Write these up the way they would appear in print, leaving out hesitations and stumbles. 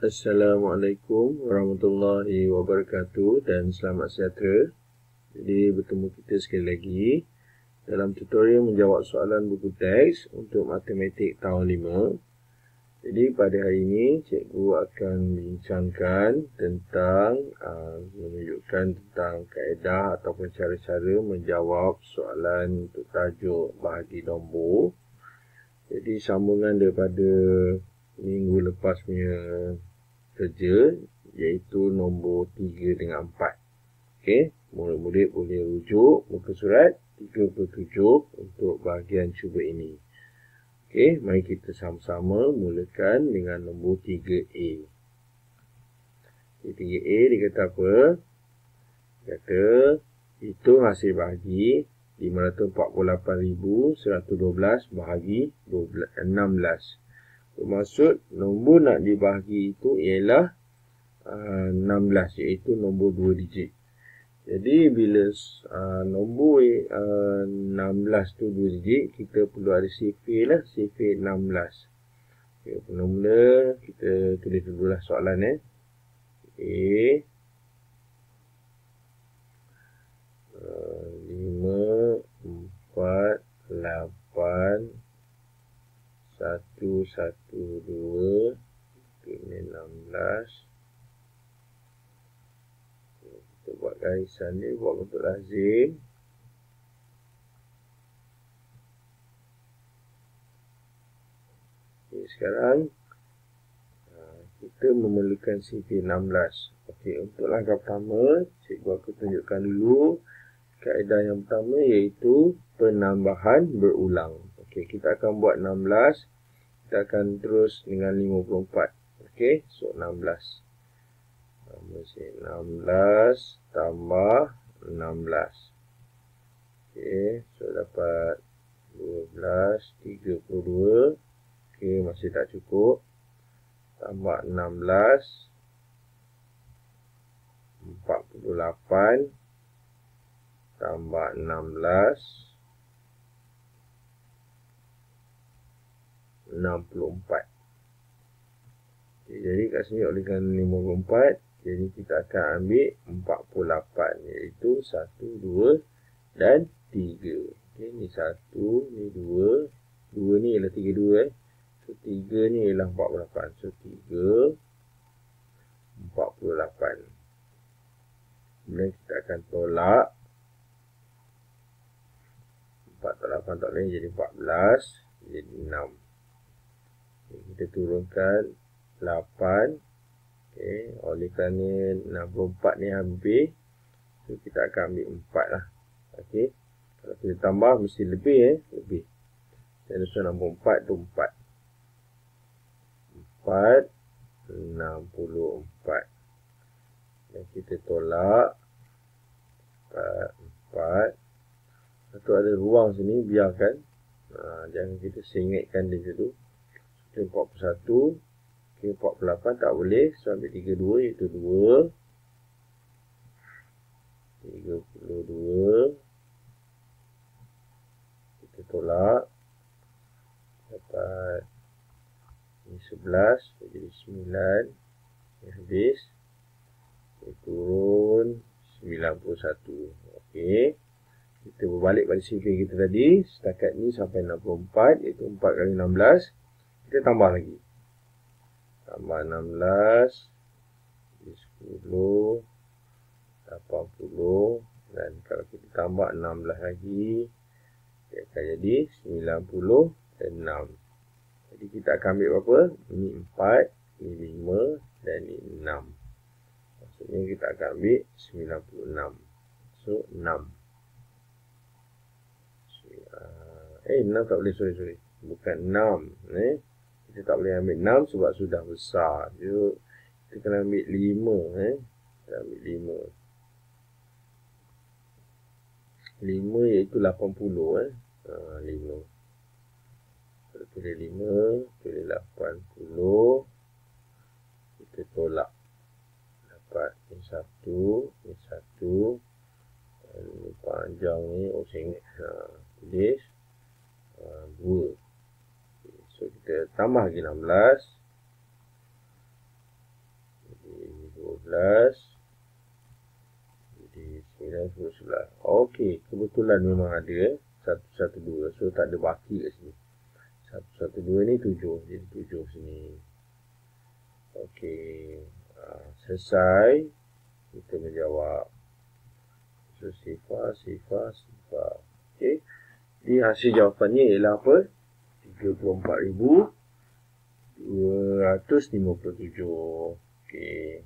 Assalamualaikum warahmatullahi wabarakatuh dan selamat sejahtera. Jadi bertemu kita sekali lagi dalam tutorial menjawab soalan buku teks untuk matematik tahun 5. Jadi pada hari ini cikgu akan bincangkan tentang menunjukkan tentang kaedah ataupun cara-cara menjawab soalan untuk tajuk bahagi nombor. Jadi sambungan daripada minggu lepas punya kerja, iaitu nombor 3 dengan 4. Okey, murid-murid boleh rujuk muka surat 37 untuk bahagian cuba ini. Okey, mari kita sama-sama mulakan dengan nombor 3A. 3A dia kata apa? Dia kata hitung hasil bahagi 548,112 bahagi 16. Bermaksud nombor nak dibahagi itu ialah 16, iaitu nombor 2 digit. Jadi bila nombor 16 tu 2 digit, kita perlu ada sifir lah, sifir 16. Okay, mula-mula kita tulis dululah soalan A 5, 4, 8 1, 1, 2 ini 16. Kita buat garisan ni, buat bentuk lazim. Okay, sekarang kita memerlukan sifir 16. Okey, untuk langkah pertama, cikgu akan tunjukkan dulu kaedah yang pertama, iaitu penambahan berulang. Okey, kita akan buat 16. Kita akan terus dengan 54. Okey, so 16. 16 tambah 16. Okey, so dapat 12, 32. Okey, masih tak cukup. Tambah 16. 48. Tambah 16. 64. Jadi kat sini olehkan 54. Jadi kita akan ambil 48. Iaitu 1, 2 dan 3. Okay, ni 1, ni 2. 2 ni ialah 32. So 3 ni ialah 48. So 3, 48. Kemudian kita akan tolak. 4 tolak 8 tak boleh, jadi 14. Jadi 6. Kita turunkan 8. Okay, oleh kerana 64 ni habis, so kita akan ambil 4 lah. Okay, kalau kita tambah mesti lebih lebih. Dan so 64 tu 4. 4, 64. Dan kita tolak 4. Satu ada ruang sini, biarkan. Jangan kita sengitkan di situ. 41. Okay, 48 tak boleh. So ambil 32, iaitu 2. 32. Kita tolak. Dapat ini 11. Jadi 9. Ini habis. Ini turun 91. Okey. Kita berbalik pada sifir kita tadi. Setakat ni sampai 64. Iaitu 4 kali 16. Kita tambah lagi. Tambah 16. 10. 80. Dan kalau kita tambah 16 lagi, dia akan jadi 90 dan 6. Jadi kita akan ambil berapa? Ini 4. Ini 5. Dan ini 6. Maksudnya kita akan ambil 96. So 6. 6 tak boleh, sorry. Bukan 6. Kita tak boleh ambil 6 sebab sudah besar. Jadi kita kena ambil 5. Kita ambil 5. 5 iaitu 80. 5. Kalau tulis 5, tulis 80. Kita tolak. Dapat ni 1. Ni 1. Ini panjang ni. Oh, saya ingat. Tulis 2. So kita tambah lagi 16. 11. Jadi 9, 10, 11. Okey, kebetulan memang ada 112. So tak ada baki kat sini. 112 ni 7. Jadi 7 sini. Okey. Selesai. Kita menjawab. So sifar. Okey. Jadi hasil jawapannya ialah apa? 34,257. Okey.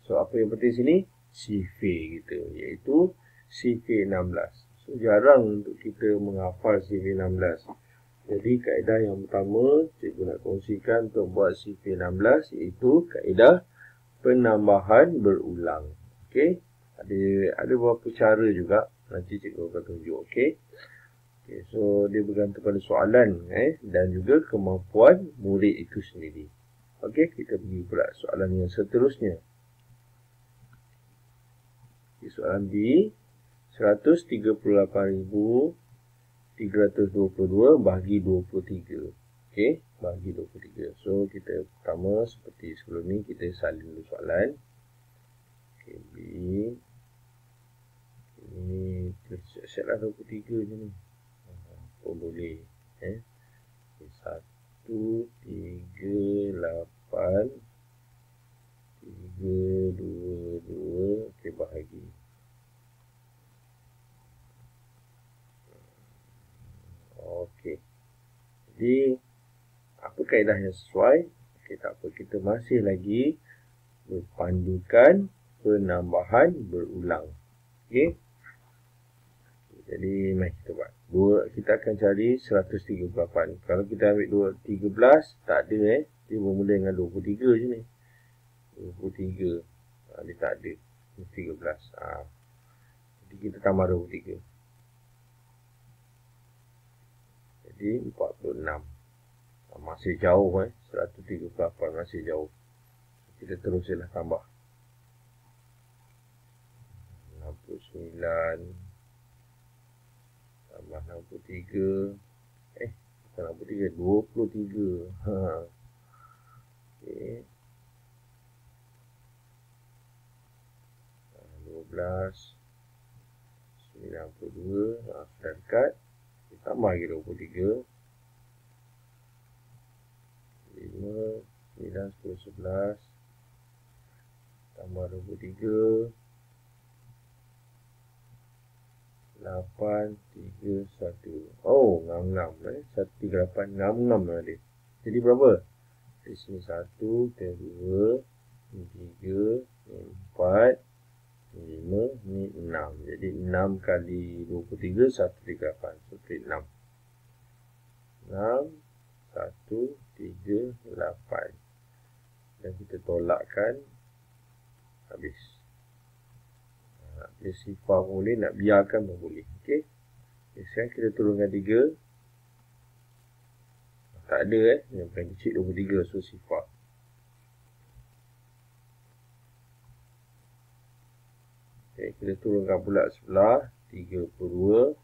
So apa yang penting sini? CV kita, iaitu CV16. So jarang untuk kita menghafal CV16. Jadi kaedah yang pertama cikgu nak kongsikan untuk buat CV16 iaitu kaedah penambahan berulang. Okey. Ada beberapa cara juga, nanti cikgu akan tunjuk. Okey. Okay, so dia bergantung pada soalan dan juga kemampuan murid itu sendiri. Okey, kita pergi pula soalan yang seterusnya. Okay, soalan B, 138,322 bahagi 23. Okey, bahagi 23. So kita pertama seperti sebelum ni kita salin dulu soalan. Okey, B. Ini siap-siaplah 23 je ni. Oh boleh. 1, 3, 8, 3, 2, 2. Okey, bahagi. Okey. Jadi, apa kaedah yang sesuai? Okey, tak apa. Kita masih lagi berpandukan penambahan berulang. Okey. Jadi, mari kita buat. Kita akan cari 138. Kalau kita ambil 13, tak ada Dia bermula dengan 23 je ni. 23. Dia tak ada. 13. Jadi kita tambah 23. Jadi 46. Masih jauh 138 masih jauh. Kita teruslah tambah. 69. Tambah 63. Bukan 63. 23. Okey. 12. 92. Sudah dekat. Kita tambah lagi 23. 5, 9, 10, 11. Tambah 23. 8, 3, 1. Oh, ngam-ngam 138, ngam-ngam ada. Jadi berapa? Di sini 1, 2, 3, 4, 5, ni 6. Jadi 6 kali 23, 138. So, 6. 6, 1, 3, 8. Dan kita tolakkan. Habis. Dia sifar pun boleh, nak biarkan pun boleh. Okey. Sekarang kita turunkan 3. Tak ada yang paling kecil 23. So sifar. Okey, kita turunkan pula sebelah 32.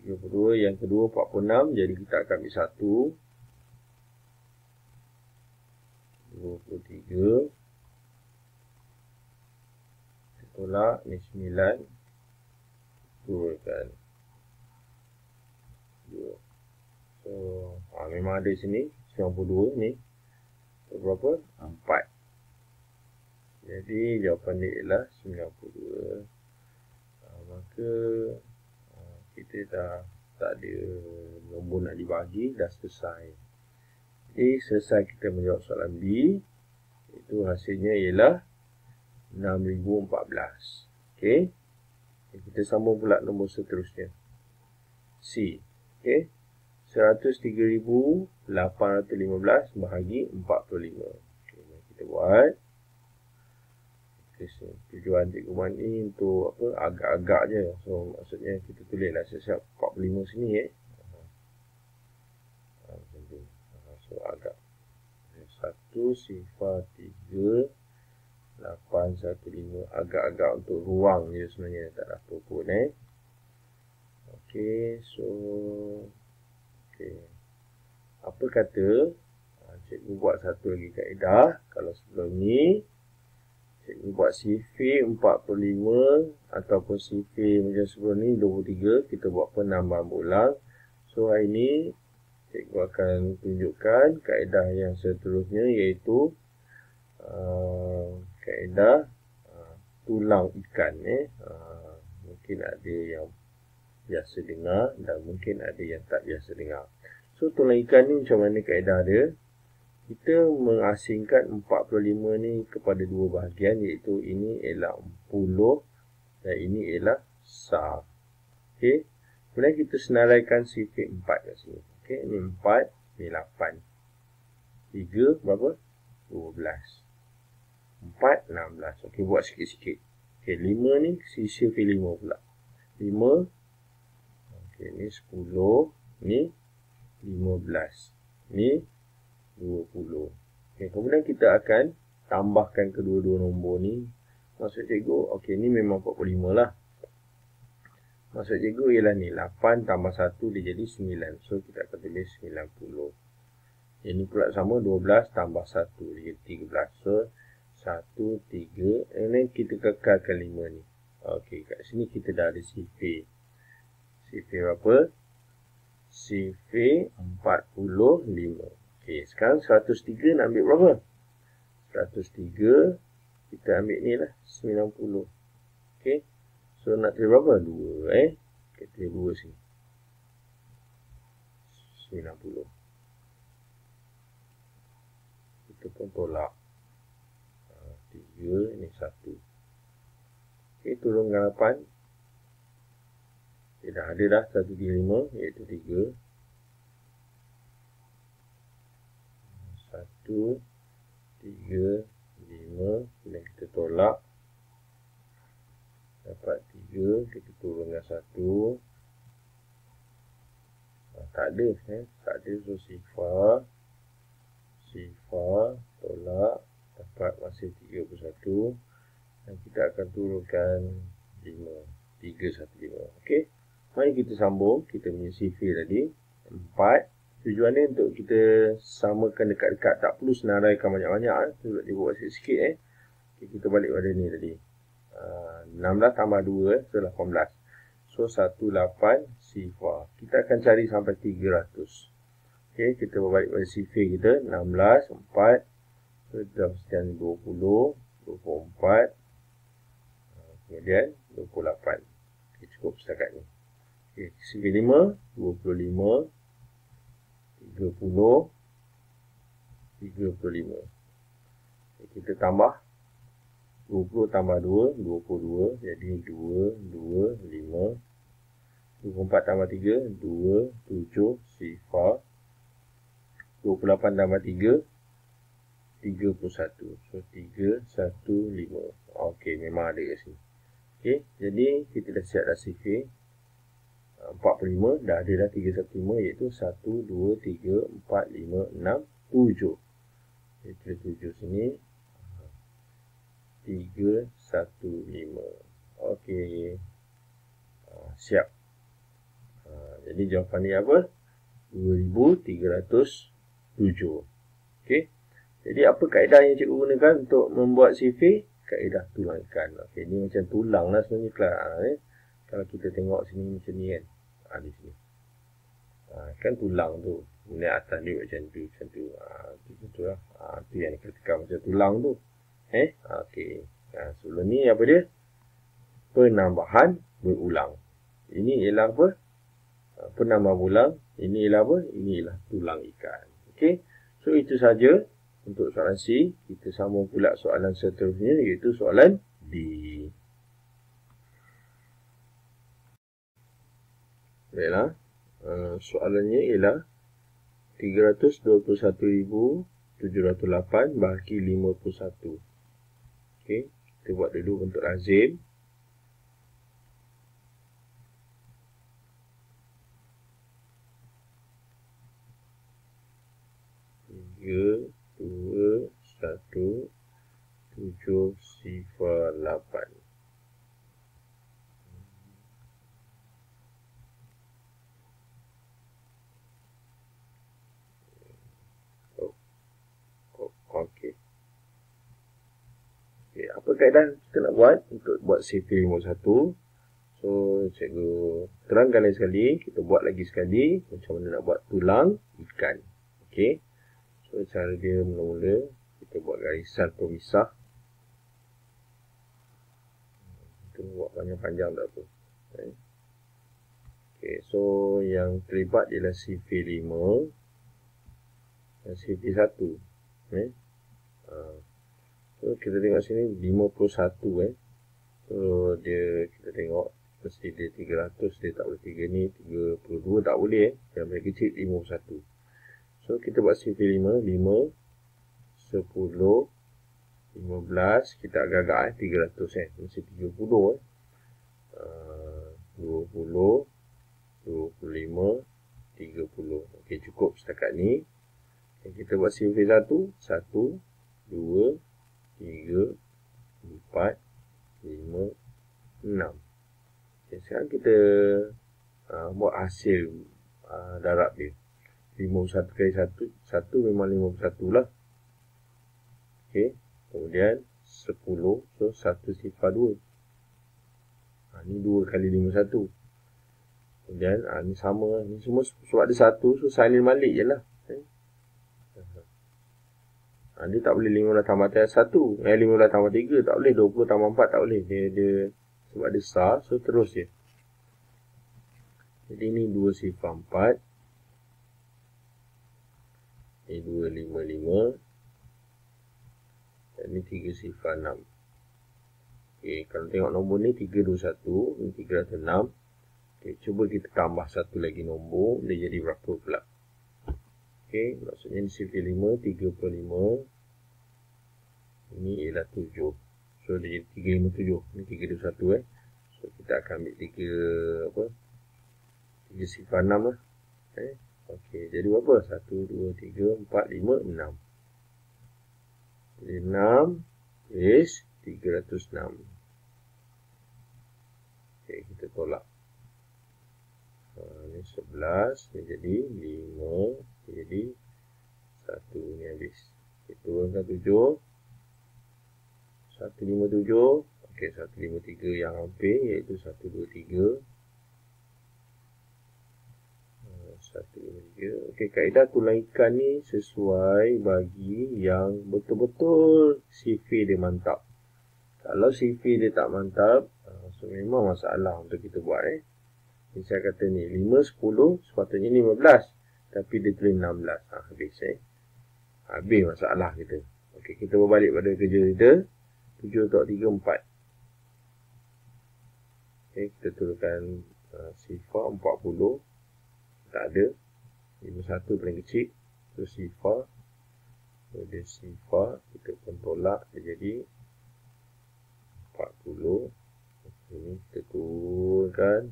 32 yang kedua 46. Jadi kita akan ambil 1. 23. Tolak ni 9. Turunkan 2. So memang ada sini 92 ni. So berapa? 4. Jadi jawapan dia ialah 92. Maka kita dah tak ada nombor nak dibagi, dah selesai. Jadi selesai kita menjawab soalan B. Itu hasilnya ialah 6014. Okey. Kita sambung pula nombor seterusnya. C. Okey. 103,815 bahagi 45. Okey, mari kita buat. Tujuan cikgu buat ni untuk apa? Agak-agak je. So maksudnya kita tulislah siap-siap 45 sini So agak 1 sifar 3 815 agak-agak untuk ruang je sebenarnya, tak ada apa pun Okey, so okey. Apa kata cikgu buat satu lagi kaedah. Kalau sebelum ni Cikgu buat CV 45 ataupun CV macam sebelum ni 23. Kita buat penambahan ulang. So hari ni cikgu akan tunjukkan kaedah yang seterusnya, iaitu kaedah tulang ikan. Mungkin ada yang biasa dengar dan mungkin ada yang tak biasa dengar. So tulang ikan ni macam mana kaedah dia? Kita mengasingkan 45 ni kepada dua bahagian, iaitu ini ialah 40 dan ini ialah SAR. Okey. Kemudian kita senaraikan sifat 4 kat sini. Okey, ini 4, ini 8. 3 berapa? 12. 4, 16. Okey, buat sikit-sikit. Okey, 5 ni sifat 5 pula. 5. Okey, ni 10, ni 15. Ni 20. Okay, kemudian kita akan tambahkan kedua-dua nombor ni. Maksud cikgu, okey, ni memang 45 lah. Maksud cikgu ialah ni, 8 tambah 1 dia jadi 9. So, kita akan tulis 90. Ini pula sama, 12 tambah 1 dia jadi 13. So, 1, 3. Ini kita kekalkan 5 ni. Okey, kat sini kita dah ada sifar. Sifar berapa? Sifar 45. Okey, sekarang 103 nak ambil berapa? 103, kita ambil ni lah, 90. Okey, so nak tulis berapa? 2, kita tulis 2 sini. 90. Kita pun tolak. 3, ini 1. Okey, turunkan 8. Okay, dah ada dah 135, iaitu 3. 1, 3, 5. Kemudian kita tolak. Dapat 3. Kita turunkan 1. Tak ada. Tak ada. So, sifar. Sifar. Tolak. Dapat masih 31. Dan kita akan turunkan 5. 3, 1, 5. Okey. Mari kita sambung. Kita punya sifar tadi. 4. Tujuannya untuk kita samakan dekat-dekat. Tak perlu senaraikan banyak-banyak. Dia buat sikit-sikit. Okay, kita balik pada ni tadi. 16 tambah 2. So, 18. So, 18 sifar. Kita akan cari sampai 300. Okay, kita balik pada sifar kita. 16, 4. So, dah mesti 20, 24. Kemudian 28. Okay, cukup setakat ni. Okay, sifar 5, 25. 30, 35. Kita tambah 20 tambah 2, 22. Jadi 2, 2, 5. 24 tambah 3, 2, 7, sifar. 28 tambah 3, 31. So, 3, 1, 5. Okey, memang ada kat sini. Okey, jadi kita dah siap dah sifar. 45 dah ada dah 315, iaitu 1, 2, 3, 4, 5, 6, 7. Kita 7 sini. 3, 1, 5. Okey. Siap. Jadi jawapan ni apa? 2307. Okey. Jadi apa kaedah yang cikgu gunakan untuk membuat sifar? Kaedah tulang ikan. Okey, ni macam tulang lah sebenarnya kelas. Kalau kita tengok sini macam ni kan. Di sini. Kan tulang tu. Kemudian atas ni macam tu. Macam tu. Tu lah. Tu yang dikatakan macam tulang tu. Okey. Sebelum ni apa dia? Penambahan berulang. Ini ialah apa? Penambahan ulang. Ini ialah apa? Ini ialah tulang ikan. Okey. So, itu saja untuk soalan C. Kita sambung pula soalan seterusnya, iaitu soalan D. Baiklah, soalannya ialah 321,708 bahagi 51. Okey, kita buat dulu bentuk lazim. Tiga, 2, 1, 7, 8. Okey. Okey, apa kaedah kita nak buat untuk buat CV51. So, cikgu terangkan lagi sekali. Kita buat lagi sekali macam mana nak buat tulang ikan. Okey. So, cara dia mula-mula kita buat garisan pemisah. Kita buat panjang-panjang tak apa. Okey, so yang terlibat ialah CV5 dan CV1. So, kita tengok sini 51 So, kita tengok mesti dia 300, dia tak boleh 3 ni, 32 tak boleh Yang paling kecil 51. So, kita buat CV5, 5, 10, 15, kita agak-agak 300 mesti 30 20, 25, 30. Okey, cukup setakat ni. Kita buat CV1, 1, 2, 3, 4, 5, 6. Okay, sekarang kita buat hasil darab dia. 51 kali 1 memang 51 lah. Okay. Kemudian 10, so 1 sifar 2. Ni 2 kali 51. Kemudian ni sama, ni semua sebab ada 1, so salin balik je lah. Dia tak boleh 15 tambah 1, 15 tambah 3 tak boleh, 20 tambah 4 tak boleh. Dia sebab dia besar, so terus je. Jadi ni 2 sifar 4. Ni 2, 5, 5. Dan ni 3 sifar 6. Okay, kalau tengok nombor ni 321, ni 306. Okay, cuba kita tambah satu lagi nombor, dia jadi berapa pula? Okay, maksudnya ni CV5, 35. Ini ialah 7. So, dia jadi 357. Ni 321 So, kita akan ambil 3 sifar 6 lah. Okay, jadi berapa? 1, 2, 3, 4, 5, 6. Jadi 6 is 306. Okay, kita tolak. Ni 11, ni jadi 5, ni jadi 1, ni habis. Kita turunkan 7. 157. Okey, 153 yang hampir iaitu 123. 153. Okey, kaedah tulang ikan ni sesuai bagi yang betul-betul CV dia mantap. Kalau CV dia tak mantap, so memang masalah untuk kita buat Ni saya kata ni 5, 10, sepatutnya 15. Tapi dia tulis 16. Habis Habis masalah kita. Okey, kita berbalik pada kerja kita. 7 tok 3, 4. Okey, kita turunkan sifar 40. Tak ada. 51 paling kecil. Terus sifar. Dia sifar. Kita pun tolak. Dia jadi 40. Ini kita turunkan.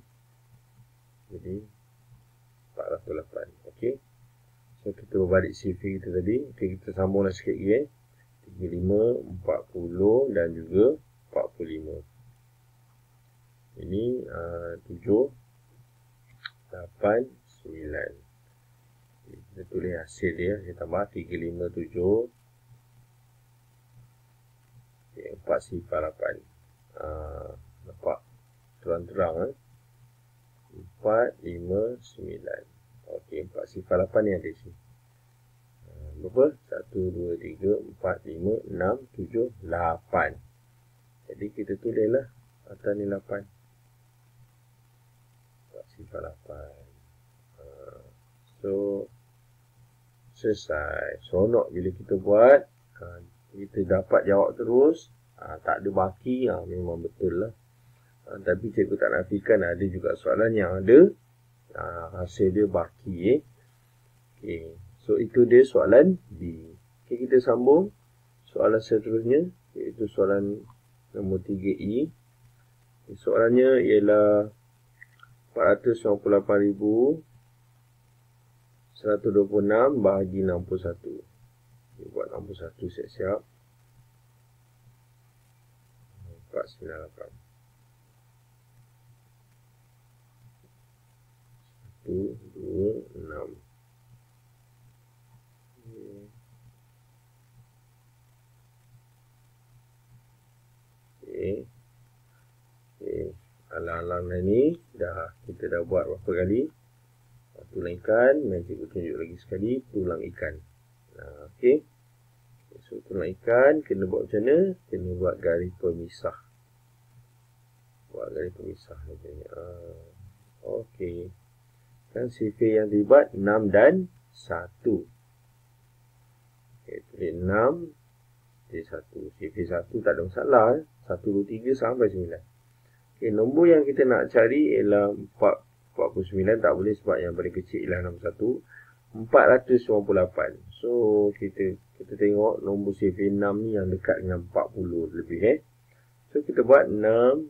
Jadi 408. Okey. So kita berbalik CV kita tadi. Okey, kita sambunglah sikit lagi 35, 40 dan juga 45. Ini 7, 8, 9. Kita tulis hasil dia. Saya tambah 357. Okay, 4 sifar 8. Nampak terang-terang 4, 5, 9. Okey, 4 sifar 8 ni ada sini. Berapa? 1, 2, 3, 4, 5, 6, 7, 8. Jadi kita tulislah atas ni 8. 4 sifar 8. So, selesai. Seronok bila kita buat. Kita dapat jawab terus. Tak ada baki. Memang betul lah. Tapi cikgu tak nafikan ada juga soalan yang ada hasil dia baki. Okay. So, itu dia soalan B. Okay, kita sambung soalan seterusnya, iaitu soalan nombor 3E. Soalannya ialah 498,126 bahagi 61. Kita buat 61 siap-siap. 498. 1, 2, 6. Alang-alang ni kita dah buat berapa kali. Tulang ikan, Magic tunjuk lagi sekali, tulang ikan. Okey. So tulang ikan kena buat macam mana? Kena buat garis pemisah. Buat garis pemisah macam ni. Okey. Kan sifir yang terlibat 6 dan 1. Okey, tulis 6 tulis 1. Sifir 1 tak ada masalah. 1, 2, 3 sampai 9. Okey, nombor yang kita nak cari ialah 49. Tak boleh sebab yang paling kecil ialah 61. 498. So kita tengok nombor sifir 6 ni yang dekat dengan 40 lebih. So kita buat 6,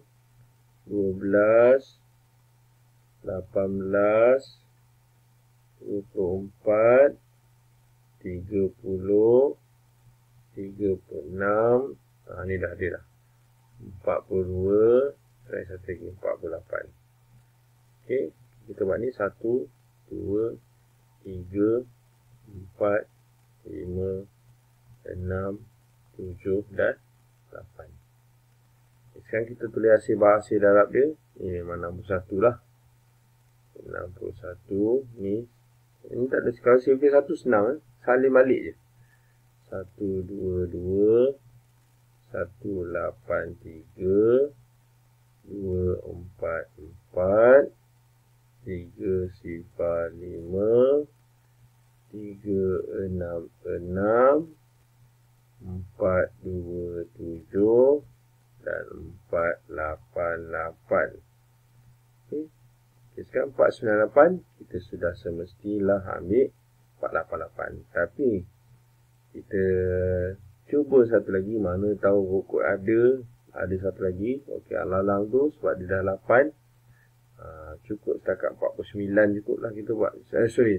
12, 18, 24, 30, 36. Ni dah ada dah. 42, try satu lagi 48. Okey, kita buat ni 1, 2, 3, 4, 5, 6, 7 dan 8. Sekarang kita tulis hasil bahasa darab dia. Ni memang 61 lah. 61 ni. Ini tak ada kalau sifir 1 senang. Salin balik je. 122, 183, 244, 305, 366, 427 dan 488. Okey. Sekarang 498 kita sudah semestilah ambil 488. Tapi kita cuba satu lagi, mana tahu rukut ada satu lagi. Okey, alang-alang tu sebab dia dah 8. Cukup setakat 49 cukup lah kita buat.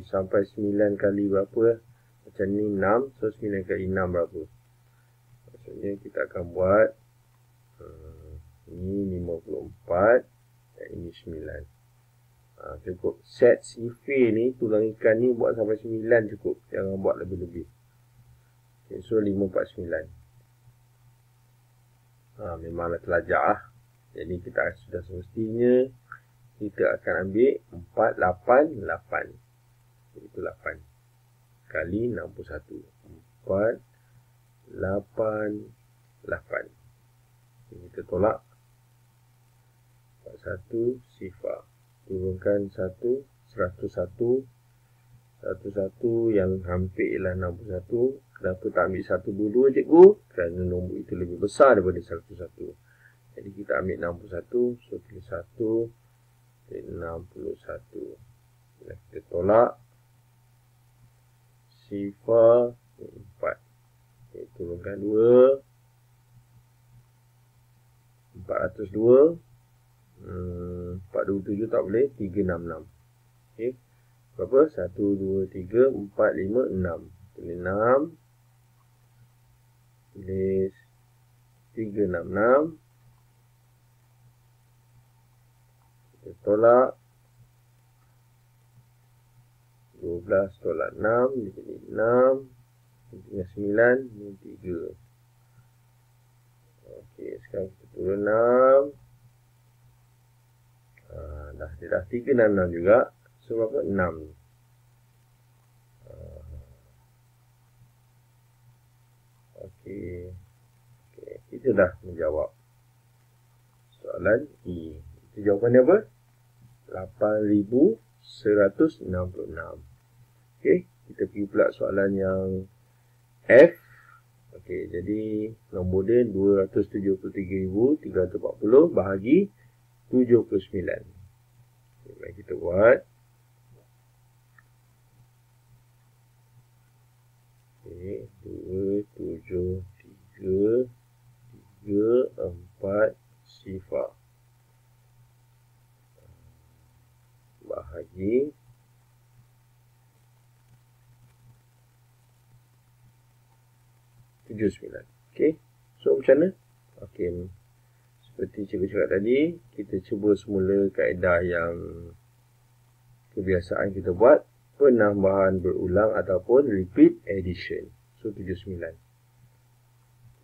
Sampai 9 kali berapa. Macam ni 6. So 9 kali 6 berapa. Maksudnya kita akan buat ini 54 dan ini 9. Cukup. Set sifir ni, tulang ikan ni buat sampai 9 cukup. Jangan buat lebih-lebih. Okay, so 549. Memanglah telajak lah. Jadi kita sudah semestinya kita akan ambil 488. Itu 8 kali 61. 488. Kita tolak 41 sifar. Turunkan 1, 101. 101 yang hampir ialah 61. Kenapa tak ambil 122 cikgu? Kerana nombor itu lebih besar daripada 101. Jadi kita ambil 61. So tulis 1. 61. Kita tolak sifar 4. Okay, turunkan 2. 402. 427 tak boleh. 366. Okay. Berapa? 1, 2, 3, 4, 5, 6. Tulis 6. Tulis 366. Kita tolak 12 tolak 6. Jadi 6. Tinggal 9. Ini 3. Okey, sekarang kita turun 6. Dia dah 366 juga. So berapa? 6. Okey. Kita dah menjawab soalan E. Itu jawapannya apa? 8166. Okey, kita pergi pula soalan yang F. Okey, jadi nombor dia 273,340 bahagi 79. Okay, mari kita buat. Okey, 273,340 sifar bahagi 79. Okey, so macam mana? Okey, seperti cikgu cakap tadi, kita cuba semula kaedah yang kebiasaan kita buat, penambahan berulang ataupun repeat addition. So 79.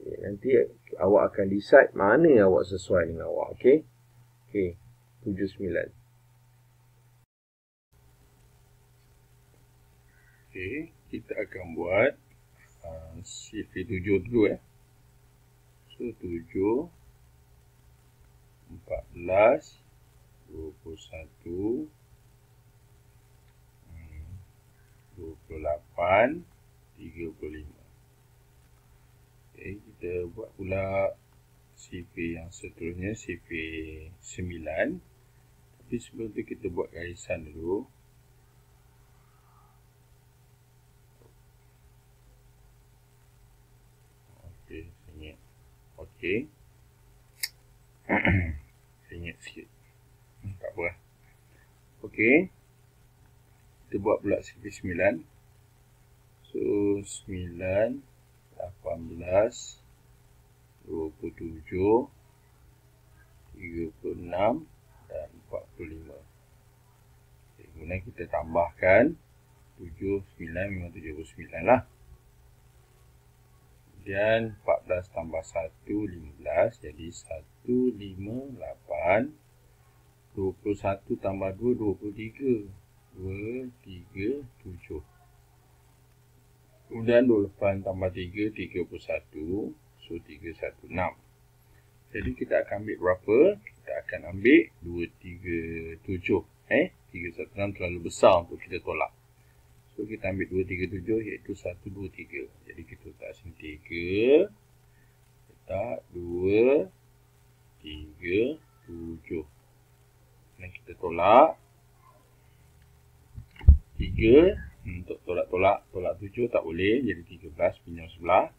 Okay, nanti awak akan decide mana yang awak sesuai dengan awak. Okey. Okey. 79. Okey, kita akan buat CV 7 dulu So 7, 14, 21, 28, 35. Okey, kita buat pula CV yang seterusnya, CV 9. Tapi sebelum tu kita buat garisan dulu. Okey, saya ingat. Okey. Saya ingat sikit. Tak apa. Okey. Kita buat pula CV 9. So, 9, 18, 27, 36 dan 45. Okay, kemudian kita tambahkan 7, 9 memang 79 lah. Kemudian 14 tambah 1, 15. Jadi 158. 21 tambah 2, 23. 2, 3, 7. Kemudian 28 tambah 3, 31. So, 316. Jadi, kita akan ambil berapa? Kita akan ambil 237. 316 terlalu besar untuk kita tolak. So, kita ambil 237 iaitu 123. Jadi, kita letak sini 3. Letak 2, 3, 7. Dan kita tolak. 3. Untuk tolak 7 tak boleh. Jadi, 13 pinjam sebelah.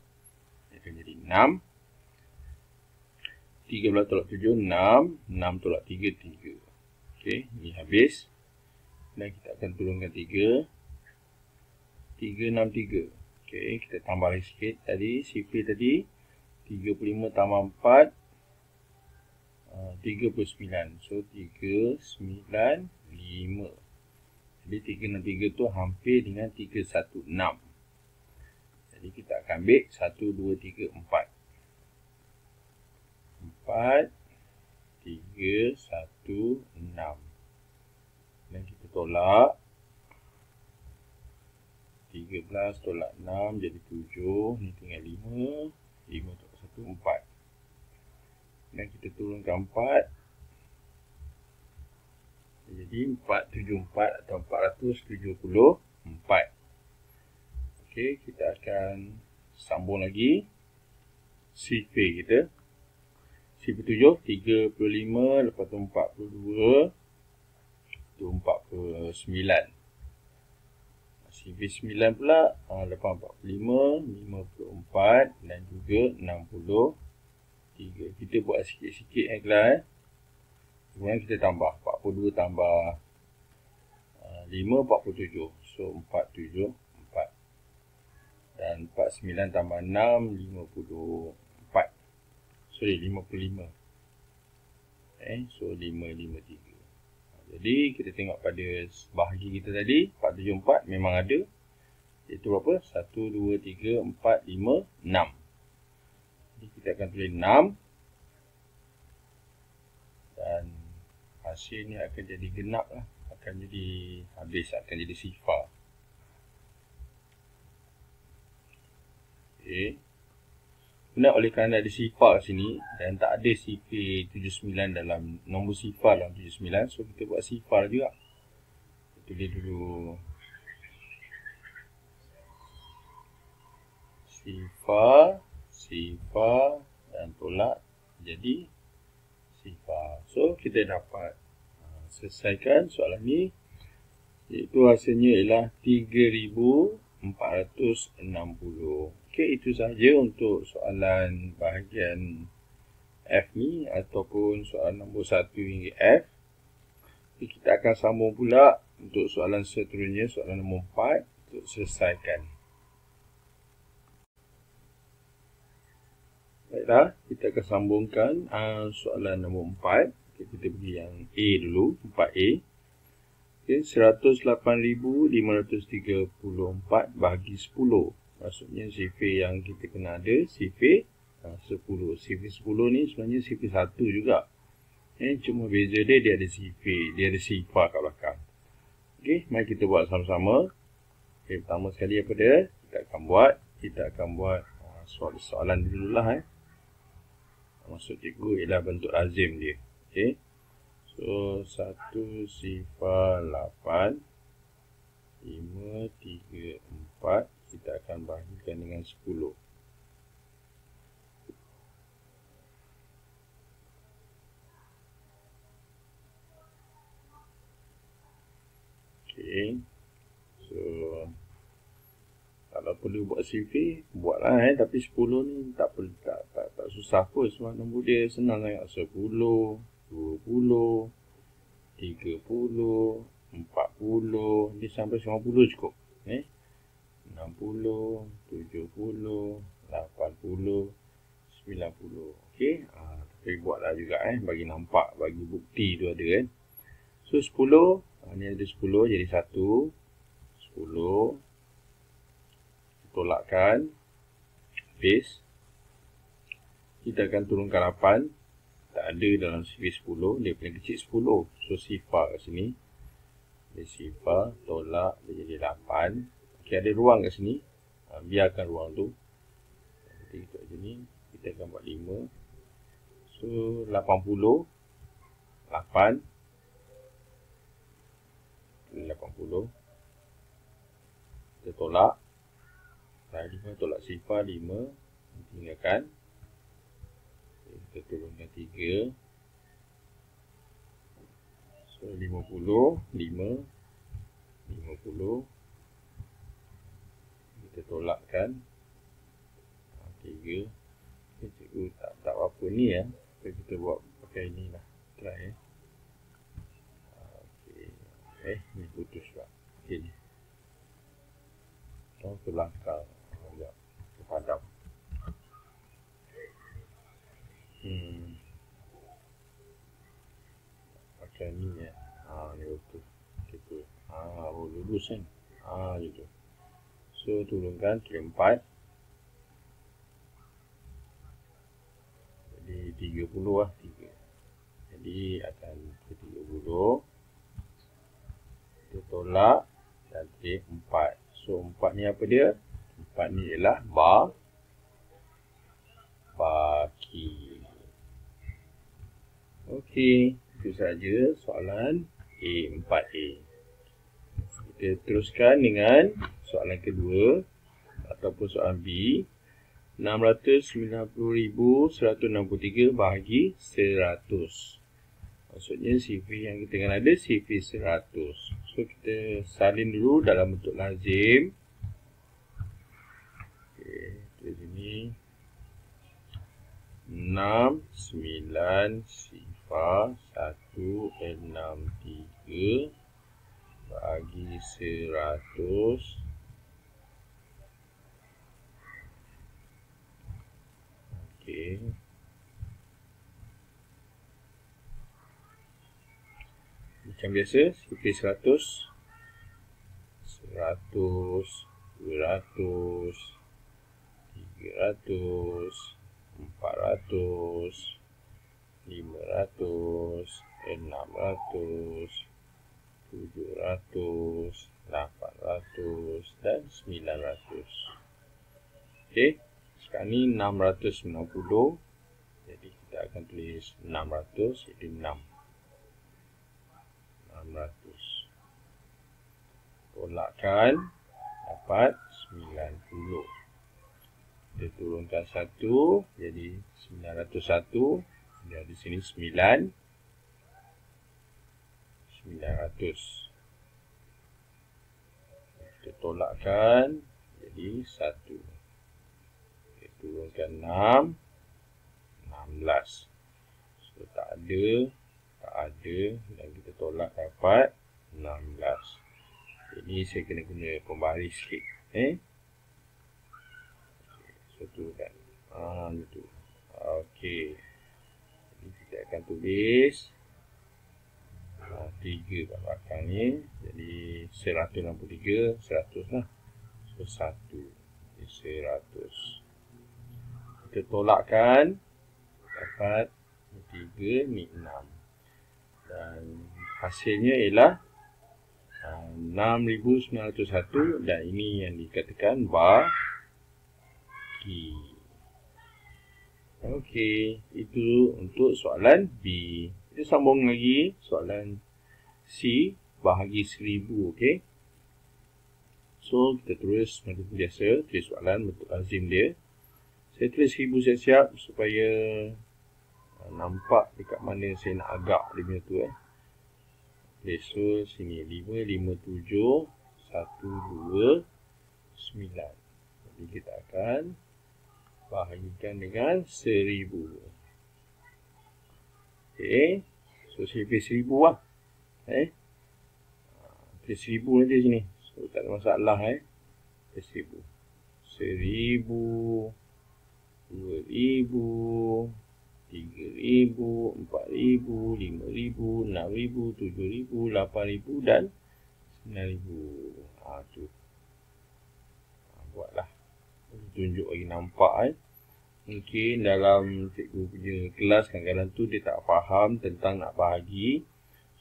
Dia akan jadi 6. 13 tolak 7, 6. 6 tolak 3, 3. Okey, ini habis. Dan kita akan turunkan 3. 363. Okey, kita tambah lagi sikit tadi. CV tadi 35 tambah 4 39. So 395. Jadi 363 tu hampir dengan 316. Jadi kita akan ambil 1 2 3 4. 4 3 1 6. Dan kita tolak 13 tolak 6 jadi 7. Ni tinggal 5. 5 tolak 1, 4. Dan kita turunkan 4. Jadi 474 atau 474. Okey, kita akan sambung lagi CV kita. CV 7, 35, lepas tu 42, tu 49. CV 9 pula, lepas 45, 54 dan juga 63. Kita buat sikit-sikit kelas. Kemudian kita tambah 42 tambah 5, 47. So 474. Dan 49 tambah 6, 54. Sorry, 55. So 553. Jadi kita tengok pada bahagi kita tadi 474 memang ada. Iaitu berapa? 1, 2, 3, 4, 5, 6. Jadi kita akan tulis 6. Dan hasilnya akan jadi genap lah. Akan jadi habis. Akan jadi sifar. Okay. Kemudian oleh kerana ada sifar sini dan tak ada CV 79 dalam nombor sifar dalam 79. So kita buat sifar juga. Kita tulis dulu sifar dan tolak jadi sifar. So kita dapat selesaikan soalan ni. Iaitu hasilnya ialah 3460. Okey, itu sahaja untuk soalan bahagian F ni ataupun soalan nombor 1 hingga F. Okay, kita akan sambung pula untuk soalan seterusnya, soalan nombor 4 untuk selesaikan. Baiklah, kita akan sambungkan soalan nombor 4. Okay, kita pergi yang A dulu, 4A. Okay, 108,534 bahagi 10. Maksudnya CV yang kita kena ada CV 10. CV 10 ni sebenarnya CV 1 juga. Cuma beza dia ada sifar, dia ada sifar kat belakang. Okey, mari kita buat sama-sama. Okey, pertama sekali apa dia? Kita akan buat soalan dululah. Maksud cikgu ialah bentuk lazim dia. Okey. So 1 sifar 8 5 3 4 kita akan bahagikan dengan 10. Okey. So kalau perlu buat CV, buatlah tapi 10 ni tak susah pun sebab nombor dia senang sangat. 10, 20, 30, 40, dia sampai 50 cukup. 60, 70, 80, 90. Okey, tapi buatlah juga bagi nampak, bagi bukti tu ada kan. So 10, ni ada 10 jadi 1, 10. Tolakkan, habis. Kita akan turunkan 8. Tak ada dalam CV 10, dia paling kecil 10. So sifar kat sini. Dia sifar, tolak, dia jadi 8. Okey, ada ruang kat sini. Biarkan ruang tu. Nanti kita kat sini, kita akan buat 5. So 80, 8. 80. Kita tolak. 5 tolak sifar 5, tinggalkan. Kita turunkan 3. So 50, 5, 50. Kita tolakkan 3. Cikgu tak apa ni ya. Kita buat pakai ni lah. Try Okey. Ni putus pula. Okey. So belakang. Padam. Pakai ni ya. Ni betul. Kita. Lulus kan. Gitu. So turunkan kira 4. Jadi 30 lah. 3. Jadi akan ke 30. Kita tolak. Jadi 4. So 4 ni apa dia? 4 ni ialah baki. Okey, itu saja soalan A4A. Kita teruskan dengan soalan kedua ataupun soalan B. 690,163 bahagi 100. Maksudnya CV yang kita akan ada CV 100. So kita salin dulu dalam bentuk lazim. Di sini 6, 9, sifar 1, 6, 3 bagi 100. Okey. Macam biasa, CV 100, 100, 200, 300, 400, 500, 600, 700, 800 dan 900. Okey, sekarang ni 690. Jadi kita akan tulis 600 jadi 6. 600. Tolakkan dapat 90. Kita turunkan 1 jadi 901. Dia di sini 9. 900. Kita tolakkan jadi 1. Kita turunkan 6. 16. So tak ada dan kita tolak dapat 16. Jadi saya kena guna pembaris sikit. Satu kan. Gitu. Okey. Jadi kita akan tulis 3 kat belakang ni. Jadi 163, 100 lah. So 1. Jadi 100. Kita tolakkan. Dapat 3 ni 6. Dan hasilnya ialah 6,901 dan ini yang dikatakan baki. Okey, itu untuk soalan B. Kita sambung lagi soalan C, bahagi 1000, okey. So, kita tulis macam biasa, tulis soalan bentuk lazim dia. Saya tulis 1000 siap-siap supaya nampak dekat mana saya nak agak dia punya tu. Okay, so sini 5, 5, 7, 1, 2, 9. Jadi kita akan bahagikan dengan 1000. Okay, so saya pilih 1000 lah. Pilih 1000 nanti sini. So tak ada masalah. Pilih 1000. 1000, 2000, 3000, 4000, 5000, 6000, 7000, 8000 dan 9000. Tu. Buatlah. Tunjuk lagi nampak. Mungkin dalam cikgu punya kelas kadang-kadang tu dia tak faham tentang nak bahagi.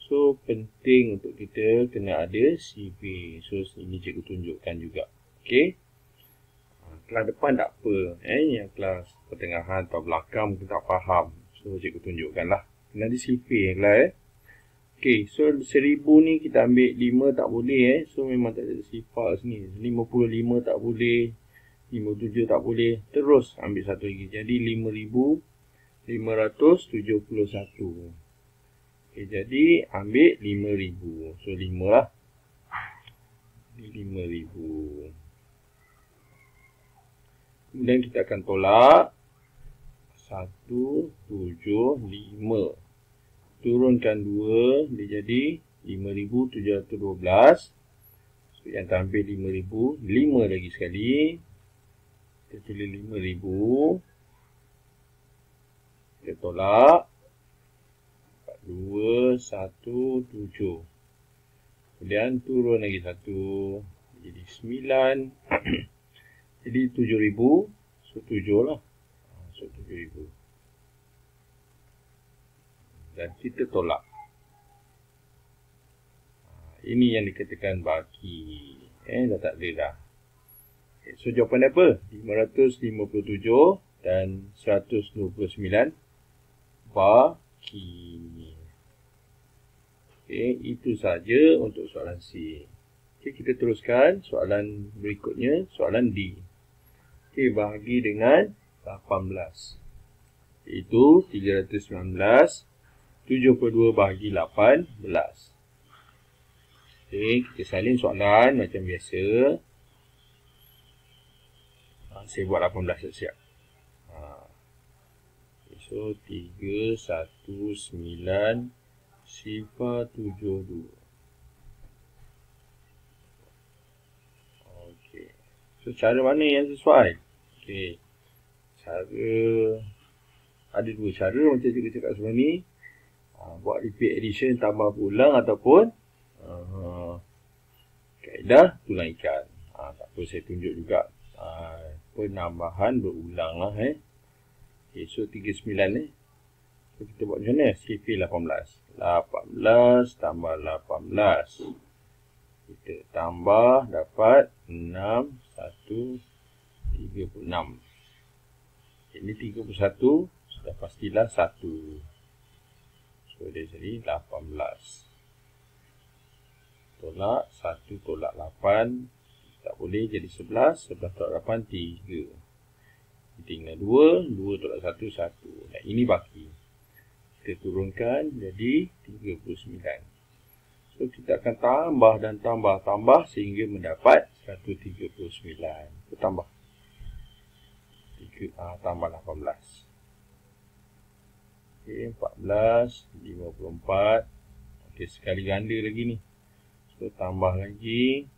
So penting untuk kita kena ada CV. So ini cikgu tunjukkan juga. Okey. Kelas depan tak apa. Yang kelas pertengahan atau belakang mungkin tak faham. So cikgu tunjukkan lah. Kena ada CV lah. Okey. So 1000 ni kita ambil 5 tak boleh. So memang tak ada sifar sini. 55 tak boleh. 57 tak boleh. Terus ambil satu lagi. Jadi 5571. Okay, jadi ambil 5000. So 5 lah. 5000. Kemudian kita akan tolak. 1, 7, 5. Turunkan 2. Dia jadi 5712. So yang tampil 5000. 5 lagi sekali. Kita tulis 5000. Kita tolak. 2, 1, 7. Kemudian turun lagi 1. Jadi 9. Jadi 7000. So 7 lah. So 7000. Dan kita tolak. Ini yang dikatakan baki. Dah tak ada dah. So jawapan apa? 557 dan 129 baki. Okey, itu saja untuk soalan C. Okey, kita teruskan soalan berikutnya, soalan D. Okey, bahagi dengan 18. Itu 319 72 bahagi 18. Okey, kita salin soalan macam biasa. Saya buat 18 siap-siap. So 319 sifar 72. Okey. So cara mana yang sesuai? Okey. Cara ada dua cara macam cikgu cakap sebelum ni. Buat repeat addition tambah ulang ataupun kaedah tulang ikan. Tak apa saya tunjuk juga. Penambahan berulang lah. Okay, so 39 So kita buat macam mana? CV 18. 18 tambah 18. Kita tambah dapat 6, 1, 36. Ini 31 sudah pastilah 1. So dia jadi 18. Tolak 1 tolak 8. Tak boleh jadi 11. 11 tolak 8 3. Tinggal 2. 2 tolak 1 1. Dan ini baki. Kita turunkan jadi 39. So kita akan tambah dan tambah sehingga mendapat 139. Kita tambah. Tambah 18. Okey, 14, 54. Okey, sekali ganda lagi ni. So tambah lagi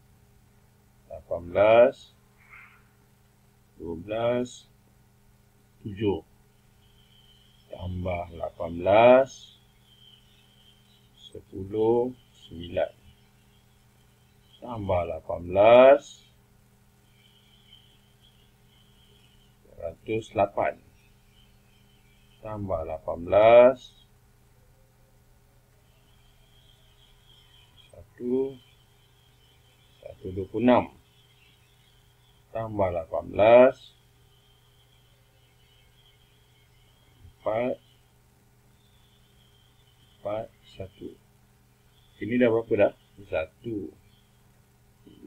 18, 12, 7. Tambah 18, 10, 9. Tambah 18, 108. Tambah 18, 126 tambah 18 4 1. Ini dah berapa dah? 1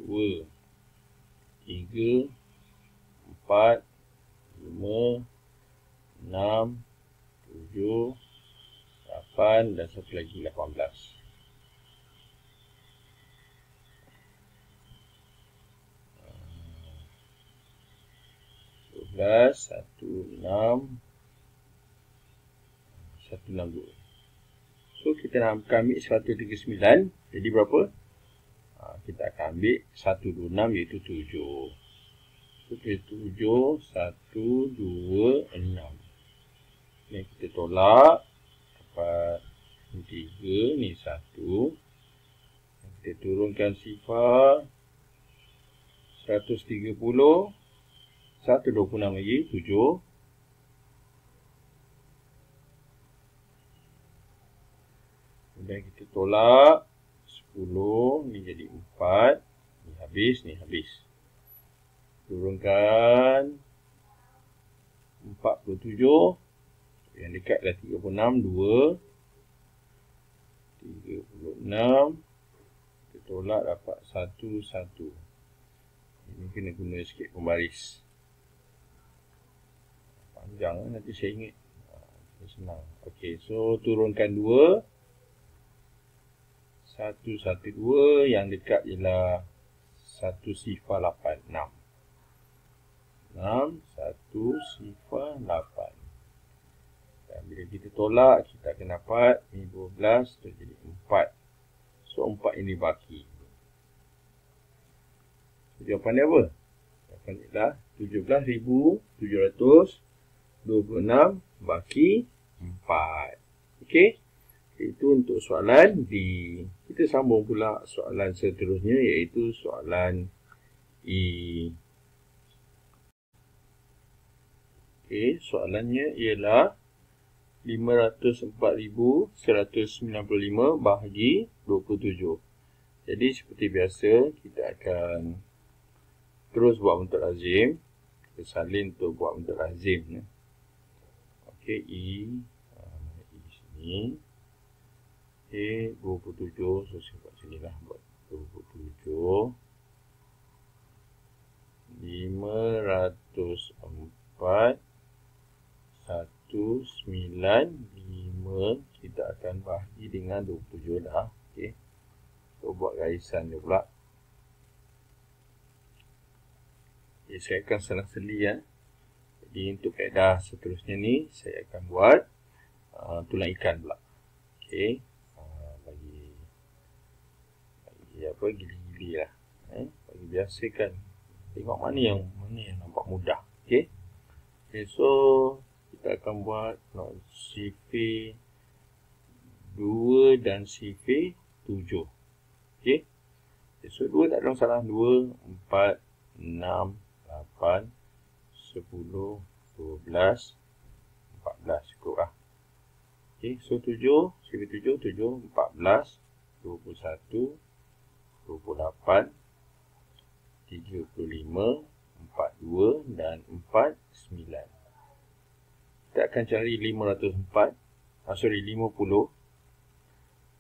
2 3 4 5 6 7 8 dan satu lagi 18. Satu enam 162. So kita nak ambil 139. Jadi berapa? Kita akan ambil 126 iaitu 7. So 7 1 2 6. Ni kita tolak. Dapat 3 ni 1. Kita turunkan sifar 130 126 lagi 7. Kemudian kita tolak 10, ni jadi 4. Ni habis, ni habis. Turunkan 47. Yang dekat dah 36, 2. 36. Kita tolak dapat 1, 1. Ini kena guna sikit pembaris. Panjang nanti saya ingat. Senang. Okey, so turunkan 2. 1, 1, 2. Yang dekat ialah 1 sifar 8, 6. 6, 1 sifar 8. Dan bila kita tolak, kita akan dapat ni 12 tu jadi 4. So 4 ini baki. Jawapan dia apa? Jawapan dia adalah 17,726 baki 4. Okey. Itu untuk soalan D. Kita sambung pula soalan seterusnya iaitu soalan E. Okey, soalannya ialah 504,195 bahagi 27. Jadi seperti biasa kita akan terus buat bentuk lazim. Kita salin untuk buat bentuk lazim. Okey, E. E sini. Okey, 27. So saya buat sini lah. Buat 27. 504 195 kita akan bahagi dengan 27 dah. Okey. So buat garisan dia pula. Okay, saya akan selang-seli ya. Jadi untuk kaedah seterusnya ni saya akan buat tulang ikan pula. Okey. Bagi apa gili-gili lah. Bagi biasakan. Tengok mana yang nampak mudah. Okey. Okay, so kita akan buat sifir 2 dan sifir 7. Okey. So 2 tak ada masalah. 2, 4, 6, 8, 10, 12, 14 cukup lah. Okey, so 7, sifir 7, 7, 14, 21, 28, 35, 42 dan 49. Kita akan cari 504. 50.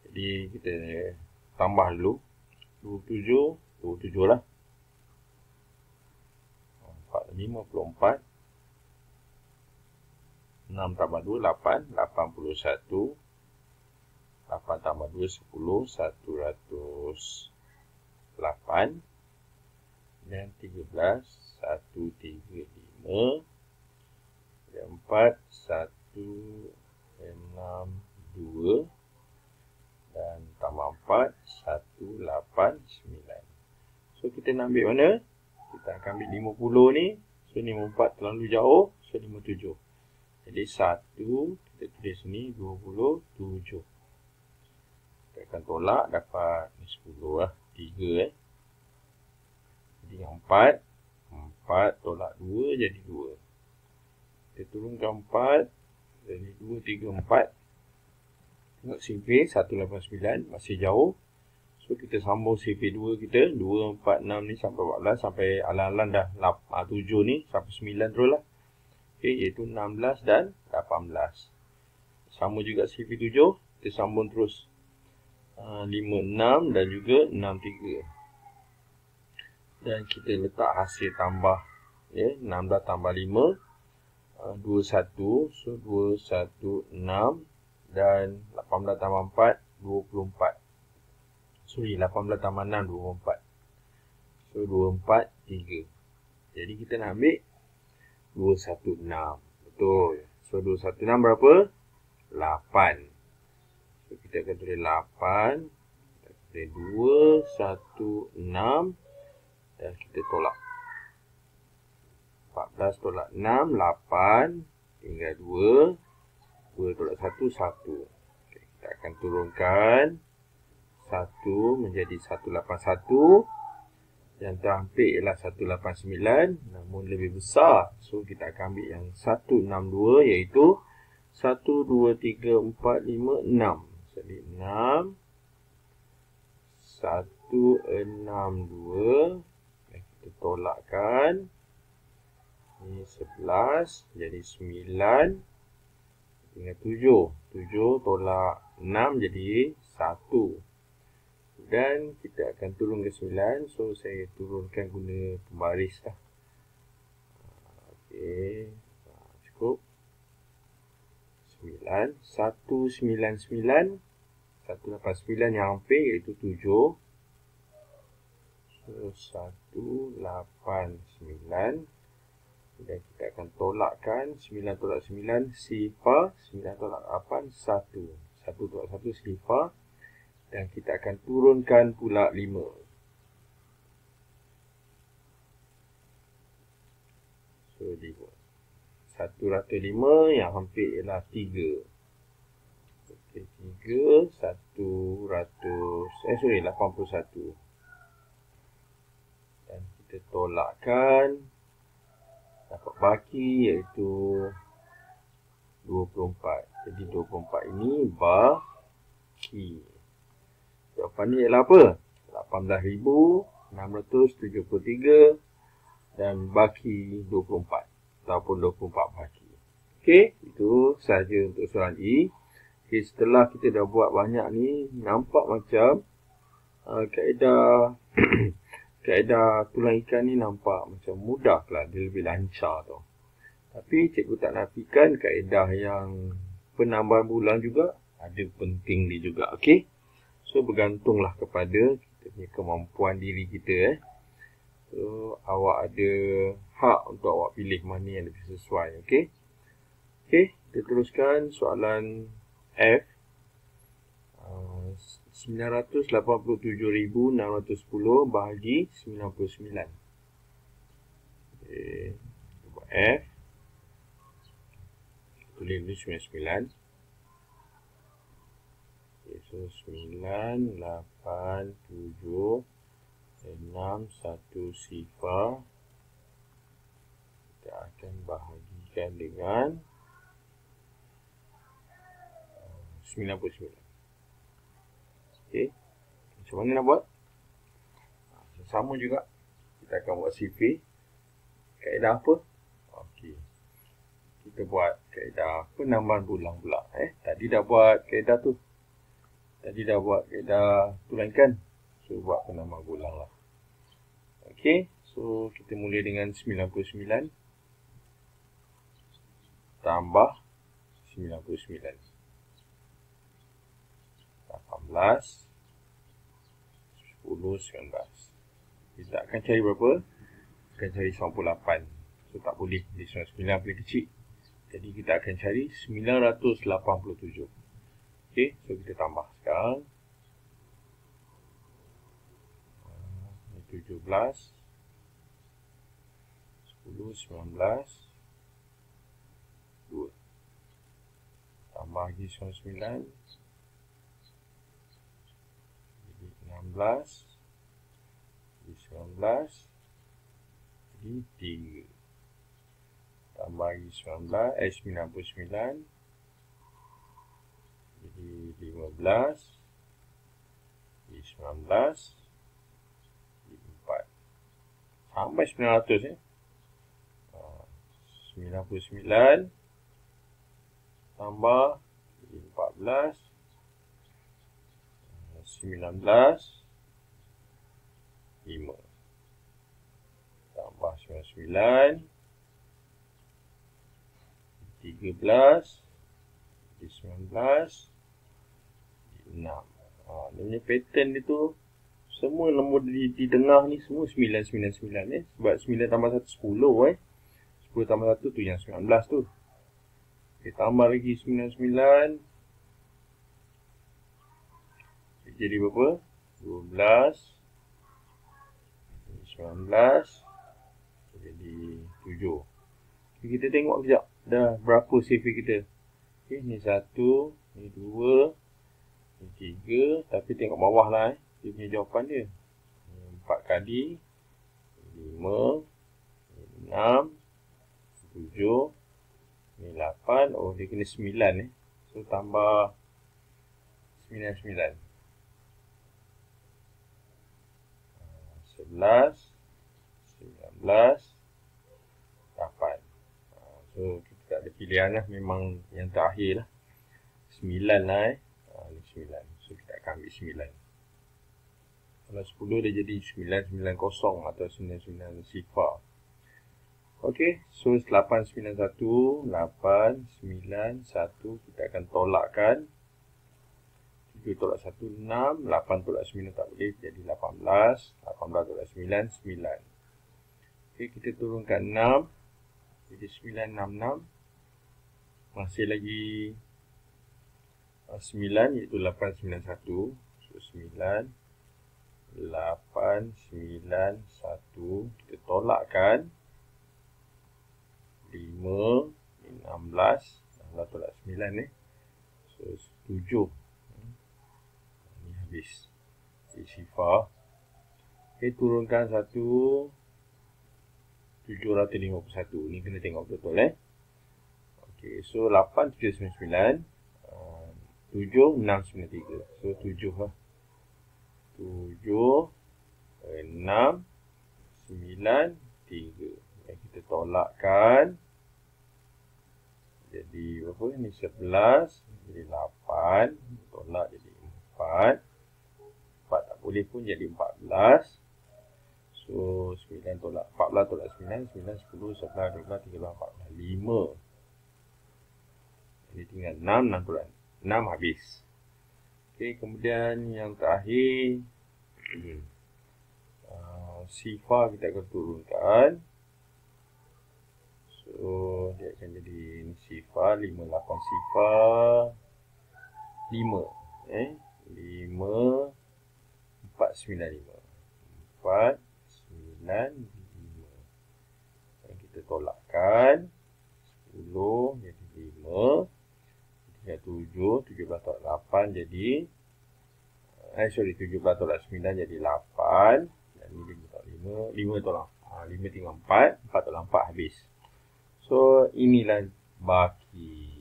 Jadi kita tambah dulu. 27 lah. 54. 6 tambah 2, 8. 81. 8 tambah 2, 10. 108. Dan 13. 135. 4, 1, 6, 2 dan tambah 4, 1, 8, 9. So kita nak ambil mana? Kita akan ambil 50 ni. So 54 terlalu jauh. So 57. Jadi 1, kita tulis ni 27. Kita akan tolak dapat 10 lah. 3 Jadi yang 4 tolak 2 jadi 2. Kita turunkan 4. Jadi 2, 3, 4. Tengok sifir 189. Masih jauh. So kita sambung CP2 kita 2, 4, 6 ni sampai 14, sampai alang-alang dah 7 ni sampai 9 terus lah. Okay, iaitu 16 dan 18. Sama juga CP7, kita sambung terus 5, 6 dan juga 6, 3. Dan kita letak hasil tambah, ya, 16 tambah 5, 21, so 2, 1, 6 dan 18 tambah 4, 24. Sorry, 18 tambah 6, 24. So, 24, 3. Jadi, kita nak ambil 216. Betul. So, 216 berapa? 8. So, kita akan tulis 8. Kita tulis 216. Dan kita tolak. 14 tolak 6, 8. Tinggal 2. 2 tolak 1, 1. Okay, kita akan turunkan 1 menjadi 181. Yang terhampir ialah 189, namun lebih besar. So, kita akan ambil yang 162, iaitu 1, 2, 3, 4, 5, 6. Jadi, 6, 162. Kita tolakkan. Ini 11, jadi 9. Tinggal 7. 7 tolak 6 jadi 1. Dan kita akan turun ke 9. So, saya turunkan guna pembaris lah. Okey. Cukup. 9. 199. 189 yang hampir iaitu 7. So, 189. Dan kita akan tolakkan. 9 tolak 9, sifar. 9 tolak 8, 1. 1 tolak 1, sifar. Dan kita akan turunkan pula 5. So, 5. 105 yang hampir ialah 3. Okey, 3, 81. Dan kita tolakkan. Dapat baki iaitu 24. Jadi, 24 ini baki. Jawapan ni ialah apa? 18,673 dan baki 24 ataupun 24 baki. Okey, itu sahaja untuk soalan E. Okay, setelah kita dah buat banyak ni, nampak macam kaedah kaedah tulang ikan ni nampak macam mudah lah, dia lebih lancar tau. Tapi cikgu tak nafikan kaedah yang penambahan bulan juga ada penting dia juga. Okey. So, bergantunglah kepada kita punya kemampuan diri kita. So, awak ada hak untuk awak pilih mana yang lebih sesuai. Okey. Okey, kita teruskan soalan F. 987,610 bahagi 99. Okey, kita buat F. Tulis dulu 99. So, 9, 8, 7, 6, 1 sifar. Kita akan bahagikan dengan 99. Okey. Macam mana nak buat? Sama juga. Kita akan buat CV. Kaedah apa? Okey. Kita buat kaedah penambahan bulan pula. Tadi dah buat kaedah tu. Tadi dah buat kaedah tulang ikan. So, buat penambah bulan lah. Okey. So, kita mula dengan 99. Tambah 99. 18. 10, 19. Kita akan cari berapa? Akan cari 98. So, tak boleh. Di 99 paling kecil. Jadi, kita akan cari 987. Okey, so kita tambah sekarang. 17, 10, 19, 2. Tambah lagi 99. Jadi 16. Jadi 19. Jadi 3. Tambah lagi 99. Jadi 15. Jadi 19 4 sampai 900 ya. 99 tambah 14 19 5 tambah 99 13 19 6. Dia punya pattern dia tu semua nombor di tengah ni semua 999 eh. Sebab 9 tambah 1 10 eh. 10 tambah 1 tu yang 19 tu. Okay, tambah lagi 99. Jadi berapa? 12 19 jadi 7. Okay, kita tengok sekejap dah berapa CV kita. Okay, ni 1, ni 2, ni 3. Tapi tengok bawah lah eh. Dia punya jawapan dia 4 kali 5 6 7 ni 8. Oh, dia kena 9 eh. So tambah 99 11 19 8. So kita tak ada pilihan lah. Memang yang terakhir lah 9 lah eh. Ni 9. So kita akan ambil 9. Kalau 10 dia jadi 990 atau 99 sifar. Okey, so 891, 891 kita akan tolakkan. 7 tolak 1, 6, 8 tolak 9 tak boleh, jadi 18, 18 tolak 9, 9. Okey, kita turunkan 6, jadi 966. Masih lagi 9 iaitu 891. So 9, 891 kita tolakkan 5, 16, 16 tolak 9 eh. So 7. Ni habis. Sifar. Okay, turunkan 1, 751. Ni kena tengok betul eh. Okay, so 8, 799, 7, 693. So 7 lah. 7, 6, 9, 3. Kita tolakkan. Jadi berapa? Ini 11. Jadi 8. Tolak jadi 4. 4 tak boleh pun jadi 14. So 9 tolak 14 tolak 9. 9, 10, 11, 12, 13, 14, 5. Jadi tinggal 6. 6 tolak 6 habis. Okey, kemudian yang terakhir sifar kita akan turunkan. So dia akan jadi sifar 58 sifar 5 5 495 495. Dan kita tolakkan 10 jadi 5 7 17 tolak 8 jadi 17 tolak 9 jadi 8. Dan ni 5 tolak 5 5 tolak 5 tinggal 4 4 tolak 4 habis. So inilah baki.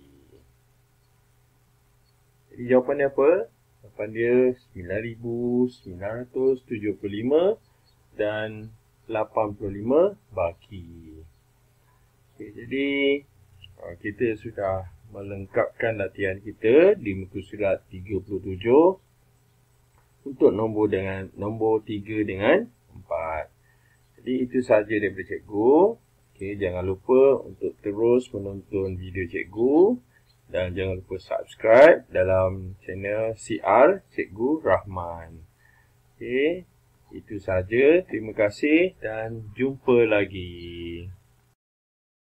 Jadi jawapan dia apa? Jawapan dia 9,975 dan 85 baki. Okay, jadi kita sudah melengkapkan latihan kita di muka surat 37 untuk nombor 3 dengan 4. Jadi itu sahaja daripada cikgu. Okay, jangan lupa untuk terus menonton video cikgu dan jangan lupa subscribe dalam channel CR Cikgu Rahman. Okay, itu sahaja. Terima kasih dan jumpa lagi.